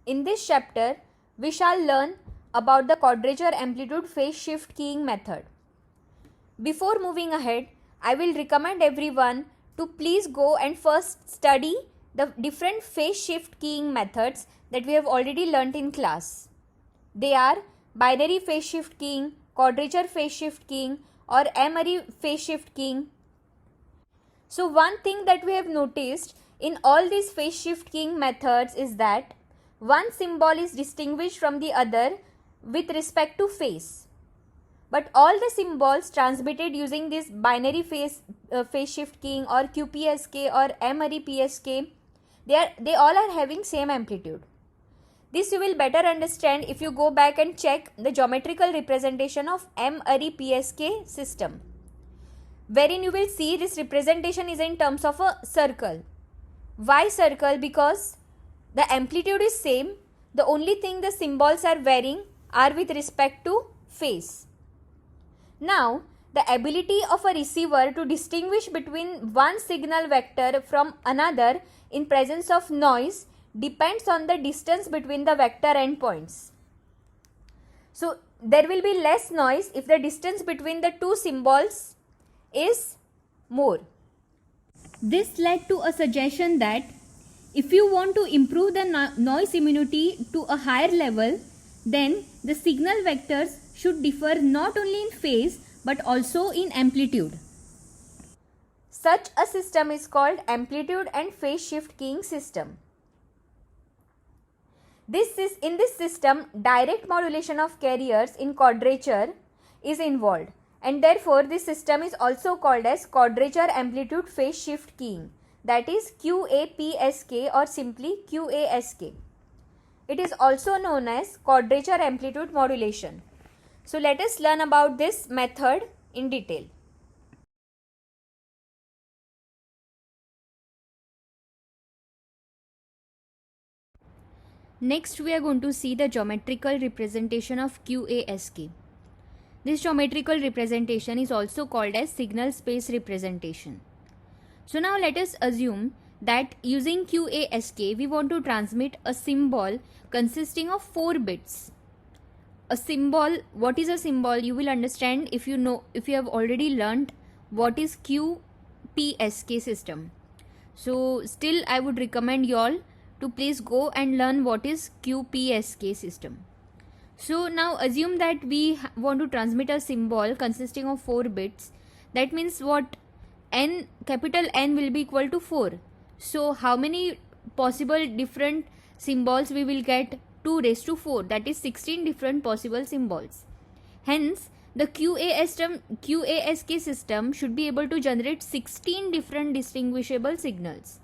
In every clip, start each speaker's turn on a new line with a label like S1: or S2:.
S1: In this chapter, we shall learn about the quadrature amplitude phase shift keying method. Before moving ahead, I will recommend everyone to please go and first study the different phase shift keying methods that we have already learnt in class. They are binary phase shift keying, quadrature phase shift keying, or M-Array phase shift keying. So one thing that we have noticed in all these phase shift keying methods is that one symbol is distinguished from the other with respect to phase. But all the symbols transmitted using this binary phase shift keying or QPSK or M-Array PSK, they all are having same amplitude. This you will better understand if you go back and check the geometrical representation of M-Array PSK system, wherein you will see this representation is in terms of a circle. Why circle? Because the amplitude is same. The only thing the symbols are varying are with respect to phase. Now, the ability of a receiver to distinguish between one signal vector from another in presence of noise depends on the distance between the vector endpoints. So, there will be less noise if the distance between the two symbols is more. This led to a suggestion that if you want to improve the noise immunity to a higher level, then the signal vectors should differ not only in phase but also in amplitude. Such a system is called amplitude and phase shift keying system. In this system, direct modulation of carriers in quadrature is involved, and therefore this system is also called as quadrature amplitude phase shift keying, that is QAPSK or simply QASK. It is also known as quadrature amplitude modulation. So let us learn about this method in detail. Next, we are going to see the geometrical representation of QASK. This geometrical representation is also called as signal space representation. So now let us assume that using QASK we want to transmit a symbol consisting of 4 bits. A symbol, what is a symbol? You will understand if you have already learnt what is QPSK system. So still I would recommend you all to please go and learn what is QPSK system. So now assume that we want to transmit a symbol consisting of 4 bits. That means what? Capital N will be equal to 4. So how many possible different symbols we will get? 2 raised to 4, that is 16 different possible symbols. Hence, the QASK system should be able to generate 16 different distinguishable signals.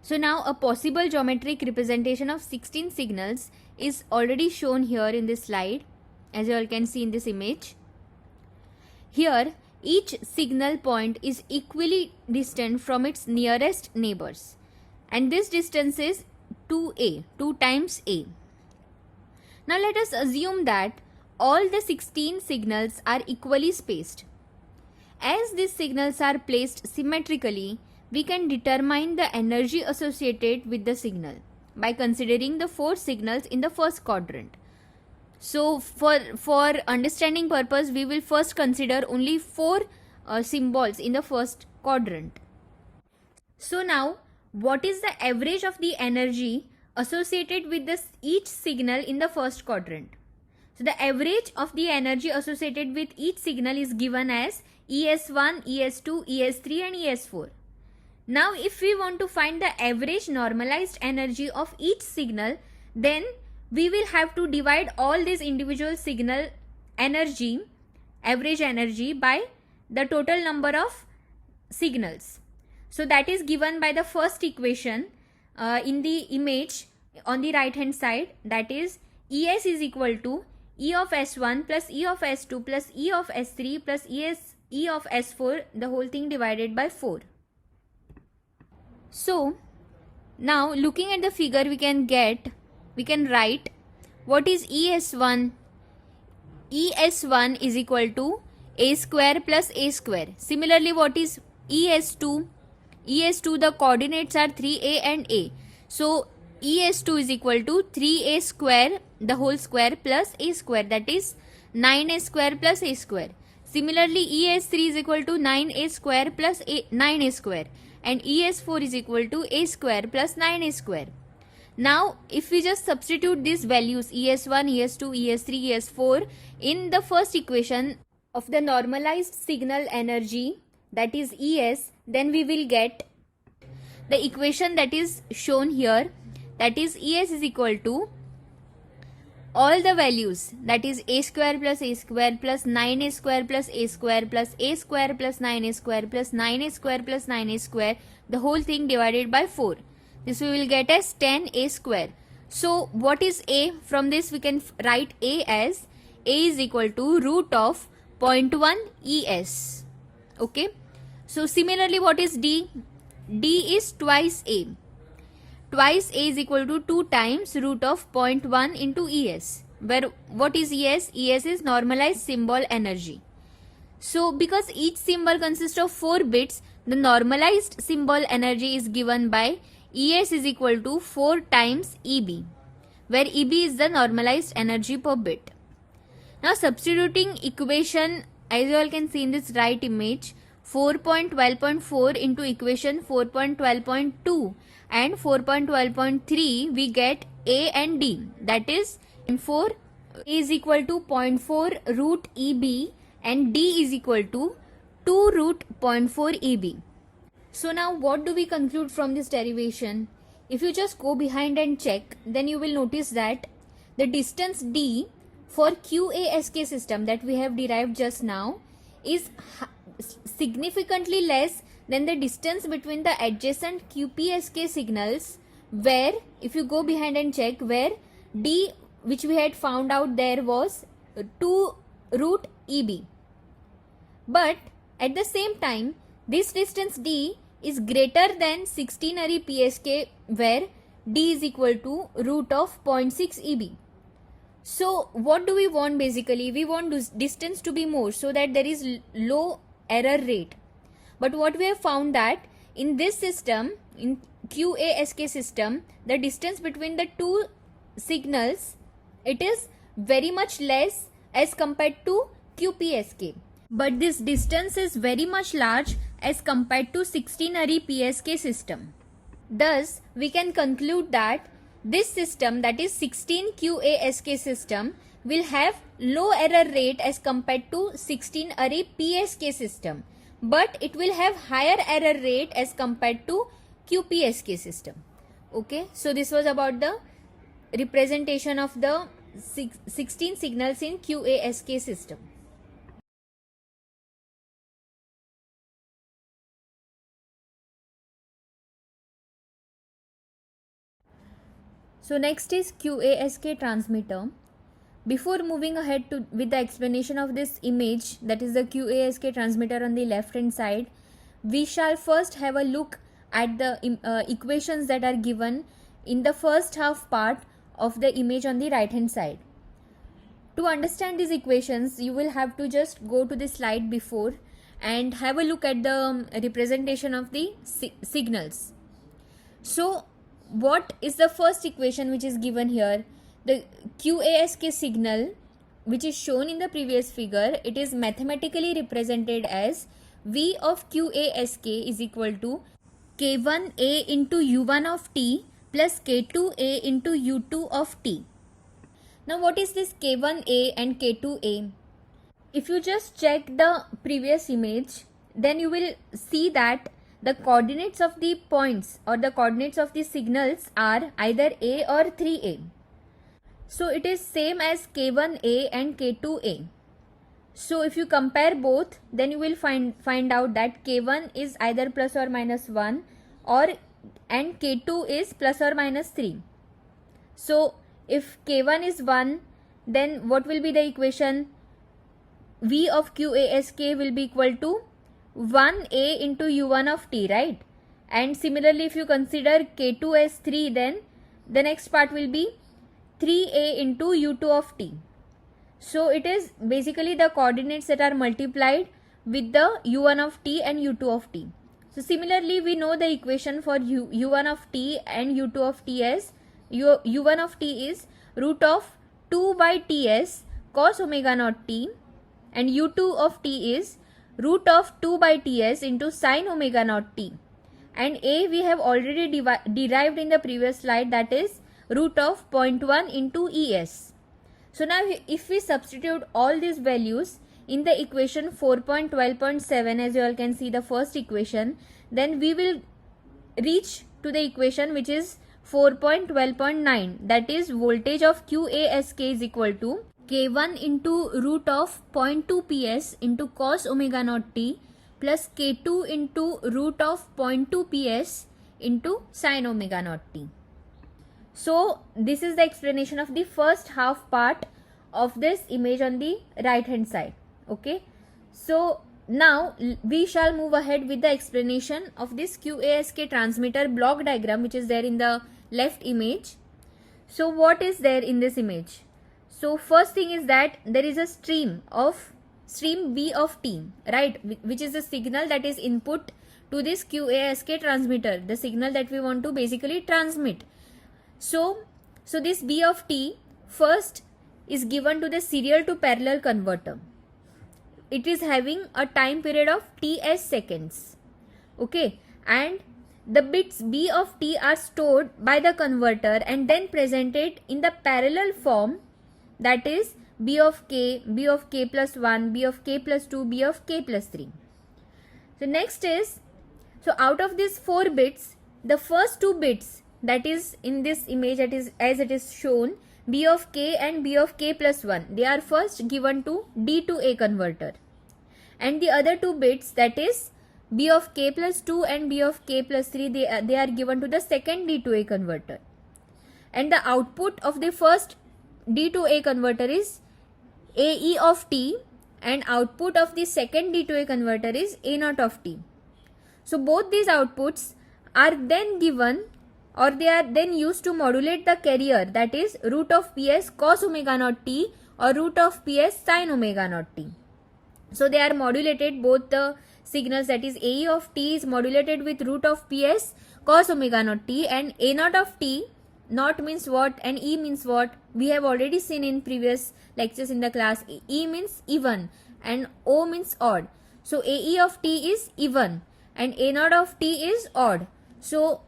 S1: So now a possible geometric representation of 16 signals is already shown here in this slide, as you all can see in this image. Here, each signal point is equally distant from its nearest neighbors, and this distance is 2a, 2 times a. Now let us assume that all the 16 signals are equally spaced. As these signals are placed symmetrically, we can determine the energy associated with the signal by considering the 4 signals in the first quadrant. So for understanding purpose, we will first consider only 4 symbols in the first quadrant. So now, what is the average of the energy associated with each signal in the first quadrant? So the average of the energy associated with each signal is given as ES1, ES2, ES3 and ES4. Now if we want to find the average normalized energy of each signal, then we will have to divide all these individual signal energy, average energy, by the total number of signals. So that is given by the first equation in the image on the right hand side, that is ES is equal to E of S1 plus E of S2 plus E of S3 plus E of S4, the whole thing divided by 4. So now looking at the figure, we can write what is ES1. ES1 is equal to A square plus A square. Similarly, what is ES2? ES2, the coordinates are 3a and a. So Es2 is equal to 3a square the whole square plus a square, that is 9a square plus a square. Similarly, Es3 is equal to 9a square plus 9a square, and Es4 is equal to a square plus 9a square. Now, if we just substitute these values Es1, Es2, Es3, Es4 in the first equation of the normalized signal energy, that is Es, then we will get the equation that is shown here, that is Es is equal to all the values, that is a square plus 9a square plus a square plus a square plus 9a square plus 9a square plus 9a square, the whole thing divided by 4. This we will get as 10a square. So what is a? From this we can write a as a is equal to root of 0.1 es. Okay. So similarly, what is d? D is twice a. Twice a is equal to 2 times root of 0.1 into es, where what is es? Es is normalized symbol energy. So because each symbol consists of 4 bits, the normalized symbol energy is given by es is equal to 4 times eb, where eb is the normalized energy per bit. Now substituting equation, as you all can see in this right image, 4.12.4 into equation 4.12.2 and 4.12.3, we get a and d, that is 4 is equal to 0.4 root eb and d is equal to 2 root 0.4 eb. So now what do we conclude from this derivation? If you just go behind and check, then you will notice that the distance d for QASK system that we have derived just now is significantly less than the distance between the adjacent QPSK signals, where if you go behind and check, where d which we had found out there was 2 root eb. But at the same time, this distance d is greater than 16 array PSK, where d is equal to root of 0.6 eb. So what do we want basically? We want this distance to be more so that there is low error rate. But what we have found that in this system, in QASK system, the distance between the two signals, it is very much less as compared to QPSK. But this distance is very much large as compared to 16 array PSK system. Thus, we can conclude that this system, that is 16 QASK system, will have low error rate as compared to 16 array PSK system, but it will have higher error rate as compared to QPSK system. Okay, so this was about the representation of the 16 signals in QASK system. So next is QASK transmitter. Before moving ahead with the explanation of this image, that is the QASK transmitter on the left hand side, we shall first have a look at the equations that are given in the first half part of the image on the right hand side. To understand these equations, you will have to just go to the slide before and have a look at the representation of the signals. So what is the first equation which is given here? The QASK signal, which is shown in the previous figure, it is mathematically represented as V of QASK is equal to K1A into U1 of t plus K2A into U2 of t. Now what is this K1A and K2A? If you just check the previous image, then you will see that the coordinates of the points or the coordinates of the signals are either A or 3A. So it is same as K1A and K2A. So if you compare both, then you will find out that K1 is either plus or minus 1 and K2 is plus or minus 3. So if K1 is 1, then what will be the equation? V of QASK will be equal to 1A into U1 of t, right? And similarly, if you consider K2 as 3, then the next part will be 3A into U2 of t. So it is basically the coordinates that are multiplied with the U1 of t and U2 of t. So similarly, we know the equation for U1 of t and U2 of t as u1 of t is root of 2 by ts cos omega naught t, and u2 of t is root of 2 by ts into sin omega naught t, and a we have already derived in the previous slide, that is root of 0.1 into es. So now if we substitute all these values in the equation 4.12.7, as you all can see the first equation, then we will reach to the equation which is 4.12.9, that is voltage of QASK is equal to K1 into root of 0.2 PS into cos omega naught t plus K2 into root of 0.2 PS into sin omega naught t. So this is the explanation of the first half part of this image on the right hand side. Okay, so now we shall move ahead with the explanation of this QASK transmitter block diagram which is there in the left image. So what is there in this image? So first thing is that there is a stream B of t, right, which is the signal that is input to this QASK transmitter, the signal that we want to basically transmit. So this B of t first is given to the serial to parallel converter. It is having a time period of ts seconds. Okay, and the bits B of t are stored by the converter and then presented in the parallel form, that is B of k plus 1, B of k plus 2, B of k plus 3. So next is, so out of these 4 bits, the first 2 bits that is in this image, that is as it is shown, B of k and B of k plus 1, they are first given to D to A converter, and the other 2 bits, that is B of k plus 2 and B of k plus 3, they are given to the second D to A converter, and the output of the first D to A converter is AE of t, and output of the second D to A converter is A0 of t. So both these outputs are then given, or they are then used to modulate the carrier, that is root of PS cos omega naught t or root of PS sin omega naught t. So they are modulated, both the signals, that is AE of t is modulated with root of PS cos omega naught t, and A0 of t, naught means what and E means what, we have already seen in previous lectures in the class. E means even and O means odd. So AE of t is even and A0 of t is odd. So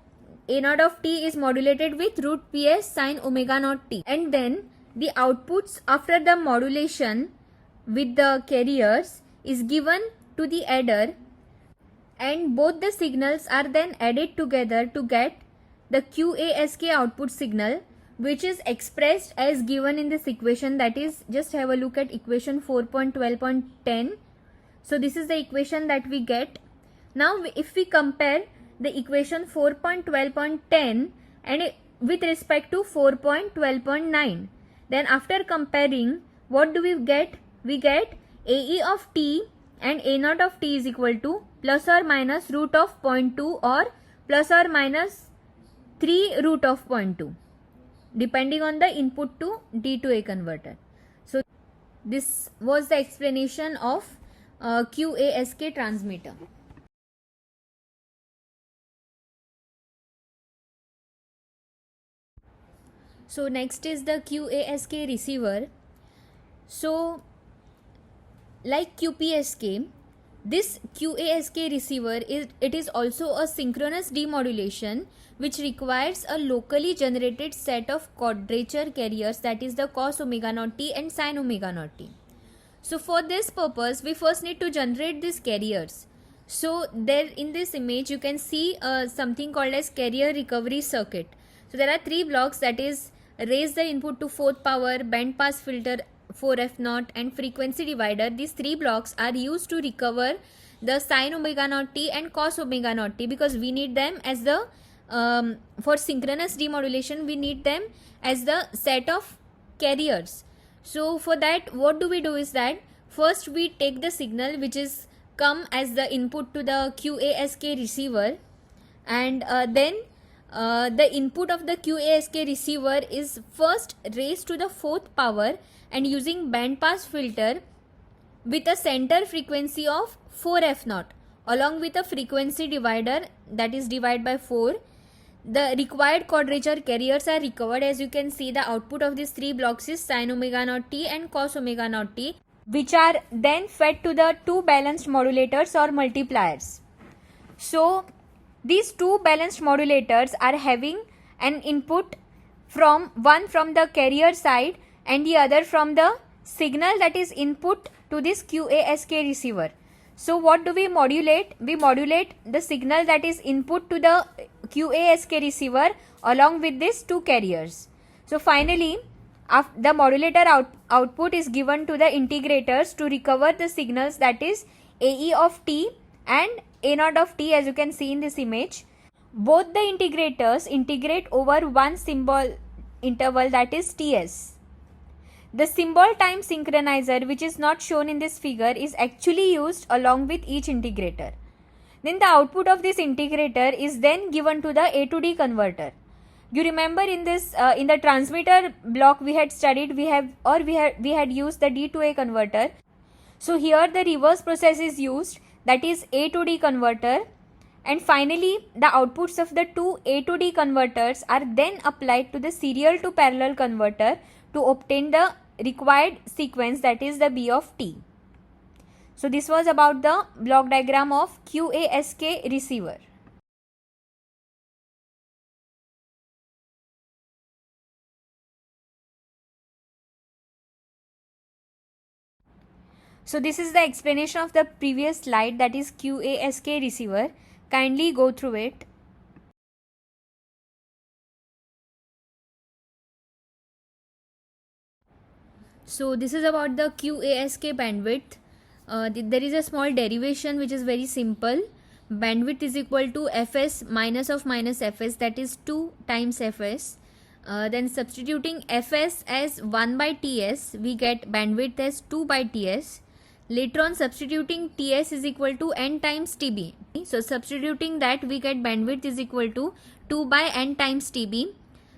S1: A0 of t is modulated with root PS sin omega naught t, and then the outputs after the modulation with the carriers is given to the adder, and both the signals are then added together to get the QASK output signal, which is expressed as given in this equation, that is, just have a look at equation 4.12.10. So this is the equation that we get. Now if we compare the equation 4.12.10 and with respect to 4.12.9, then after comparing, what do we get? We get AE of t and A0 of t is equal to plus or minus root of 0.2 or plus or minus 3 root of 0.2, depending on the input to D to A converter. So this was the explanation of QASK transmitter. So next is the QASK receiver. So like QPSK, this QASK receiver is also a synchronous demodulation which requires a locally generated set of quadrature carriers, that is the cos omega naught t and sin omega naught t. So for this purpose, we first need to generate these carriers. So there in this image you can see something called as carrier recovery circuit. So there are 3 blocks, that is raise the input to 4th power, band pass filter 4F0 and frequency divider. These 3 blocks are used to recover the sin omega naught t and cos omega naught t, because we need them as the for synchronous demodulation, we need them as the set of carriers. So for that, what do we do is that first we take the signal which is come as the input to the QASK receiver, and then the input of the QASK receiver is first raised to the 4th power and using band pass filter with a center frequency of 4F0 along with a frequency divider, that is divide by 4. the required quadrature carriers are recovered. As you can see, the output of these three blocks is sin omega naught t and cos omega naught t, which are then fed to the two balanced modulators or multipliers. So these two balanced modulators are having an input from one from the carrier side and the other from the signal that is input to this QASK receiver. So what do we modulate? We modulate the signal that is input to the QASK receiver along with these two carriers. So finally, the modulator output is given to the integrators to recover the signals, that is AE of t and A naught of t, as you can see in this image. Both the integrators integrate over one symbol interval, that is TS. The symbol time synchronizer, which is not shown in this figure, is actually used along with each integrator. Then the output of this integrator is then given to the A to D converter. You remember in this in the transmitter block we had studied, we had used the D to A converter. So here the reverse process is used, that is A to D converter, and finally the outputs of the two A to D converters are then applied to the serial to parallel converter to obtain the required sequence, that is the B of t. So this was about the block diagram of QASK receiver. So this is the explanation of the previous slide, that is QASK receiver. Kindly go through it. So this is about the QASK bandwidth. There is a small derivation which is very simple. Bandwidth is equal to Fs minus of minus Fs, that is 2 times Fs. Then substituting Fs as 1 by Ts, we get bandwidth as 2 by Ts. Later on, substituting Ts is equal to n times Tb. So substituting that, we get bandwidth is equal to 2 by n times Tb.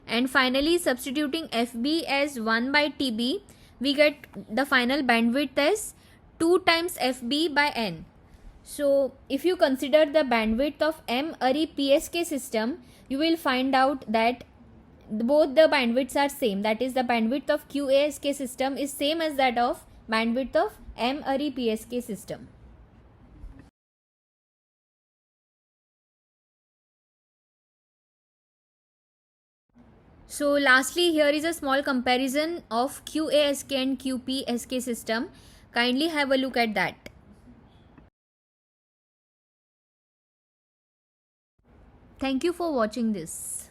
S1: And finally, substituting Fb as 1 by Tb, we get the final bandwidth as 2 times Fb by n. So if you consider the bandwidth of M-Array PSK system, you will find out that both the bandwidths are same, that is the bandwidth of QASK system is same as that of bandwidth of M-Array PSK system. So lastly, here is a small comparison of QASK and QPSK system. Kindly have a look at that. Thank you for watching this.